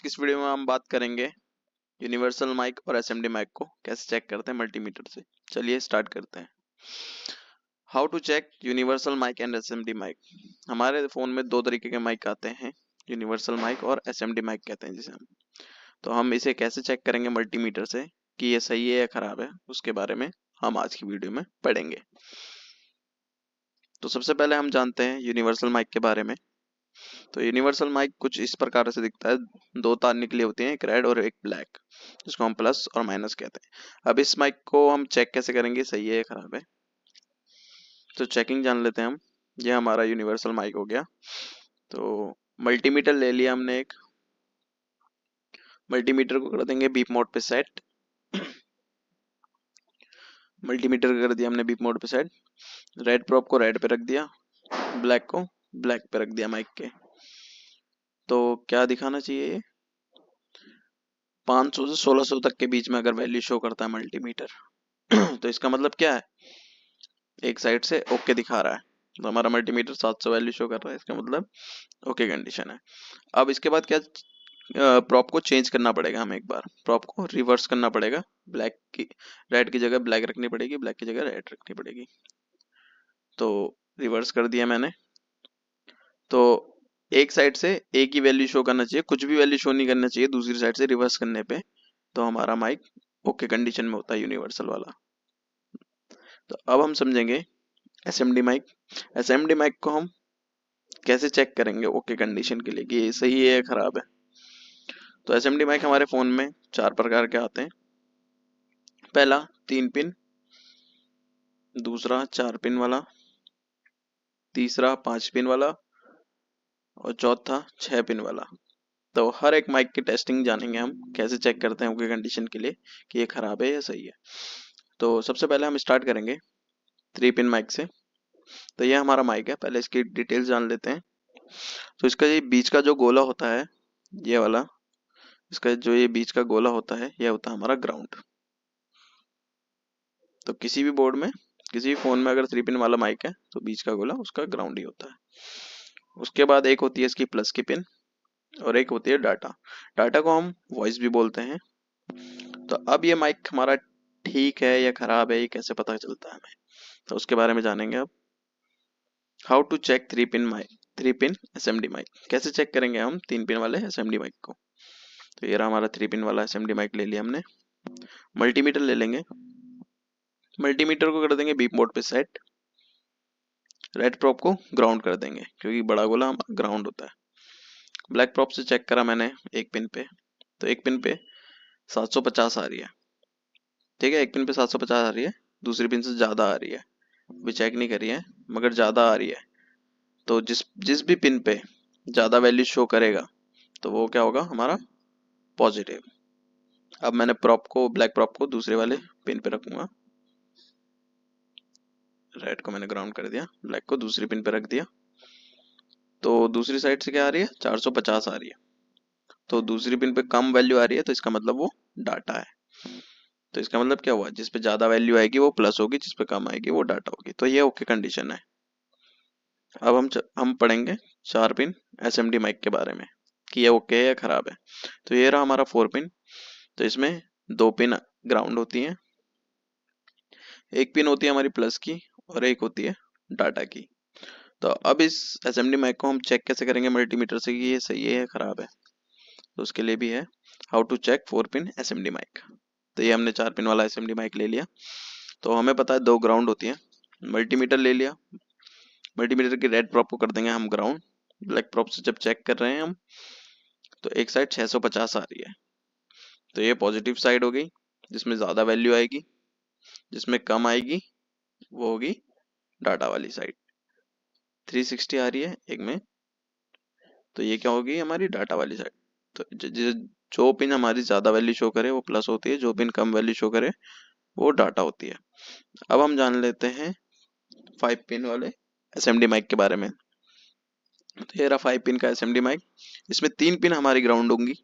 की इस वीडियो में हम बात करेंगे यूनिवर्सल माइक और एसएमडी माइक को कैसे चेक करते हैं मल्टीमीटर से। चलिए स्टार्ट करते हैं। How to check universal mic and SMD mic. हमारे फोन में दो तरीके के माइक आते हैं, यूनिवर्सल माइक और एसएमडी माइक कहते हैं जिसे हम। तो हम इसे कैसे चेक करेंगे मल्टीमीटर से कि ये सही है या खराब है, उसके बारे में हम आज की वीडियो में पढ़ेंगे। तो सबसे पहले हम जानते हैं यूनिवर्सल माइक के बारे में। तो यूनिवर्सल माइक कुछ इस प्रकार से दिखता है, दो तार निकली होती हैं, एक रेड और एक ब्लैक, जिसको हम प्लस और माइनस कहते हैं। अब इस माइक को हम चेक कैसे करेंगे सही है या खराब है, तो चेकिंग जान लेते हैं हम। ये हमारा यूनिवर्सल माइक हो गया। तो मल्टीमीटर ले लिया हमने एक, मल्टीमीटर को कर देंगे बीप मोड पे सेट। मल्टीमीटर कर दिया हमने बीप मोड पे सेट, रेड प्रोब को रेड पे रख दिया, ब्लैक को ब्लैक पे रख दिया माइक के। तो क्या दिखाना चाहिए, ये 500 से 1600 तक के बीच में अगर वैल्यू शो करता है मल्टीमीटर तो इसका मतलब क्या है, एक साइड से ओके दिखा रहा है। तो हमारा मल्टीमीटर 700 वैल्यू शो कर रहा है, इसका मतलब ओके कंडीशन है। अब इसके बाद क्या, प्रॉप को चेंज करना पड़ेगा, हमें एक बार प्रॉप को रिवर्स करना पड़ेगा। ब्लैक की रेड की जगह ब्लैक रखनी पड़ेगी, ब्लैक की जगह रेड रखनी पड़ेगी। तो रिवर्स कर दिया मैंने। तो एक साइड से एक ही वैल्यू शो करना चाहिए, कुछ भी वैल्यू शो नहीं करना चाहिए दूसरी साइड से रिवर्स करने पे। तो हमारा माइक ओके कंडीशन में होता है यूनिवर्सल वाला। तो अब हम समझेंगे एसएमडी माइक। एसएमडी माइक को हम कैसे चेक करेंगे ओके कंडीशन के लिए कि ये सही है या खराब है। तो एसएमडी माइक हमारे फोन में 4 प्रकार के आते हैं। पहला 3 पिन, दूसरा 4 पिन वाला, तीसरा 5 पिन वाला और चौथा 6 पिन वाला। तो हर एक माइक की टेस्टिंग जानेंगे हम, कैसे चेक करते हैं ओके कंडीशन के लिए कि ये खराब है या सही है। तो सबसे पहले हम स्टार्ट करेंगे 3 पिन माइक से। तो ये हमारा माइक है, पहले इसकी डिटेल्स जान लेते हैं। तो इसका ये बीच का जो गोला होता है, ये वाला, इसका जो ये बीच का गोला होता है, ये होता है हमारा ग्राउंड। तो किसी भी बोर्ड में, किसी भी फोन में अगर 3 पिन वाला माइक है तो बीच का गोला उसका ग्राउंड ही होता है। उसके बाद एक होती है इसकी प्लस की पिन और एक होती है डाटा। डाटा को हम वॉइस भी बोलते हैं। तो अब ये माइक हमारा ठीक है या खराब है, ये कैसे पता चलता है हमें, तो उसके बारे में जानेंगे अब। How to check 3 pin mic, 3 pin SMD mic. कैसे चेक करेंगे हम 3 पिन वाले एसएमडी माइक को। तो ये रहा हमारा 3 पिन वाला एसएमडी माइक ले लिया हमने। मल्टीमीटर ले लेंगे, मल्टीमीटर को कर देंगे बीप मोड पे सेट, रेड प्रोब को ग्राउंड कर देंगे क्योंकि बड़ा गोला हमारा ग्राउंड होता है। ब्लैक प्रोब से चेक करा मैंने एक पिन पे, तो एक पिन पे 750 आ रही है। ठीक है, एक पिन पे 750 आ रही है, दूसरी पिन से ज्यादा आ रही है, अभी चेक नहीं करी है मगर ज्यादा आ रही है। तो जिस जिस भी पिन पे ज्यादा वैल्यू शो करेगा तो वो क्या होगा, हमारा पॉजिटिव। अब मैंने प्रॉप को, ब्लैक प्रॉप को दूसरे वाले पिन पे रखूंगा, रेड को मैंने ग्राउंड कर दिया, ब्लैक को दूसरी पिन पे रख दिया। तो दूसरी साइड से क्या आ रही है, 450 आ रही है। तो दूसरी पिन पे कम वैल्यू आ रही है, तो इसका मतलब वो डाटा है। तो इसका मतलब क्या हुआ, जिस पे ज्यादा वैल्यू आएगी वो प्लस होगी, जिस पे कम आएगी वो डाटा होगी। तो ये ओके कंडीशन है। अब हम पढ़ेंगे 4 पिन एसएमडी माइक के बारे में कि ये ओके है या खराब है। तो ये रहा हमारा 4 पिन। तो इसमें 2 पिन ग्राउंड होती हैं, एक पिन होती है हमारी प्लस की और एक होती है डाटा की। तो अब इस एसएमडी माइक को हम चेक कैसे करेंगे मल्टीमीटर से कि ये सही है या खराब है। तो उसके लिए भी है how to check 4 pin SMD mic. तो ये हमने 4 पिन वाला एसएमडी माइक ले लिया। तो हमें पता है 2 ग्राउंड होती है, मल्टीमीटर ले लिया, मल्टीमीटर की रेड प्रॉप को कर देंगे हम ग्राउंड। ब्लैक प्रॉप से जब चेक कर रहे हैं हम, तो एक साइड 650 आ रही है, तो ये पॉजिटिव साइड हो गई, जिसमें ज्यादा वैल्यू आएगी। जिसमें कम आएगी वो होगी डाटा वाली साइड। 360 आ रही है एक में, तो ये क्या होगी, हमारी डाटा वाली साइड। तो जो पिन हमारी ज्यादा वैल्यू शो करे वो प्लस होती है, जो पिन कम वैल्यू शो करे वो डाटा होती है। अब हम जान लेते हैं 5 पिन वाले एसएमडी माइक के बारे में। तो ये रहा 5 पिन का एसएमडी माइक। इसमें 3 पिन हमारी ग्राउंड होंगी,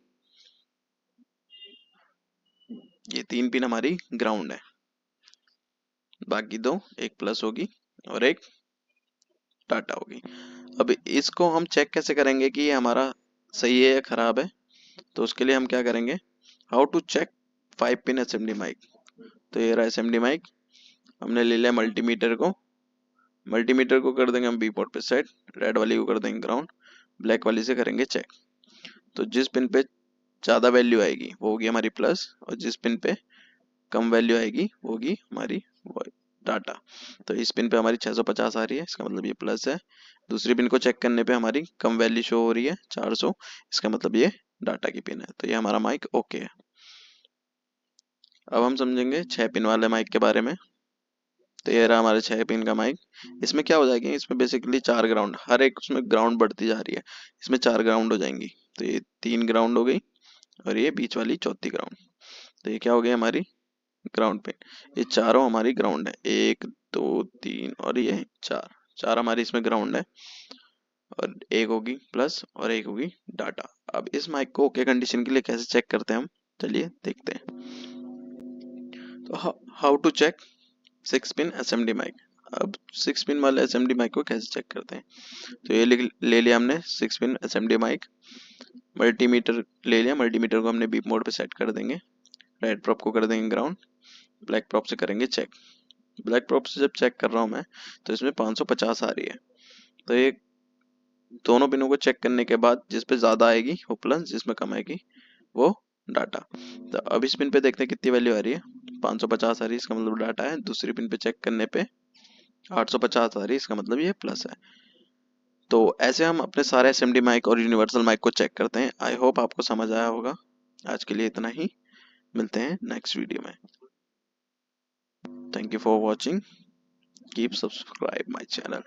ये 3 पिन हमारी ग्राउंड है, बाकी 2, एक प्लस होगी और एक डाटा होगी। अब इसको हम चेक कैसे करेंगे कि ये हमारा सही है या खराब है। तो उसके लिए हम क्या करेंगे, how to check 5 pin SMD mic. तो ये रहा एसएमडी माइक, हमने ले लिया मल्टीमीटर को, मल्टीमीटर को कर देंगे हम बी पोर्ट पे सेट, रेड वाली को कर देंगे ग्राउंड, ब्लैक वाली से करेंगे चेक। तो जिस पिन पे ज़्यादा वैल्यू आएगी वो होगी हमारी प्लस, और जिस पिन पे कम वैल्यू आएगी वो होगी हमारी डाटा। तो इस पिन पे हमारी 650 आ रही है, इसका मतलब ये प्लस है। दूसरी पिन को चेक करने पे हमारी कम वैल्यू शो हो रही है 400, इसका मतलब ये डाटा की पिन है। तो ये हमारा माइक ओके है। अब हम समझेंगे 6 पिन वाले माइक के बारे में। तो ये रहा हमारे 6 पिन का माइक। इसमें क्या हो जाएगी, इसमें बेसिकली 4 ग्राउंड, हर एक उसमें ग्राउंड बढ़ती जा रही है, इसमें 4 ग्राउंड हो जाएंगी। तो ये 3 ग्राउंड हो गई, और ये बीच वाली चौथी ग्राउंड। तो ये क्या हो गई हमारी ग्राउंड पिन। ये चारों हमारी ग्राउंड है, 1 2 3 और ये 4, चार हमारी इसमें ग्राउंड है, और एक होगी प्लस और एक होगी डाटा। अब इस माइक को ओके कंडीशन के लिए कैसे चेक करते हैं हम, चलिए देखते हैं। तो how to check 6 pin SMD mic. अब 6 पिन वाले एसएमडी माइक को कैसे चेक करते हैं, तो ये ले लिया हमने 6 पिन एसएमडी माइक, मल्टीमीटर ले लिया, मल्टीमीटर को हमने बीप मोड पे सेट कर देंगे, रेड प्रॉप को कर देंगे ग्राउंड, ब्लैक प्रॉप से करेंगे चेक। ब्लैक प्रॉप से जब चेक कर रहा हूँ मैं, तो इसमें 550 आ रही है। तो ये दोनों पिनों को चेक करने के बाद जिस पे ज़्यादा आएगी वो प्लस, जिसमें कम आएगी वो डाटा। तो अब इस पिन पे देखते हैं कितनी वैल्यू आ रही है, 550 आ रही है, इसका मतलब डाटा है। दूसरी पिन पे चेक करने पे 850 आ रही है, इसका मतलब ये प्लस है। तो ऐसे हम अपने सारे एसएमडी माइक और यूनिवर्सल माइक को चेक करते हैं। आई होप आपको समझ आया होगा। आज के लिए इतना ही, मिलते हैं नेक्स्ट वीडियो में। Thank you for watching, keep subscribe my channel.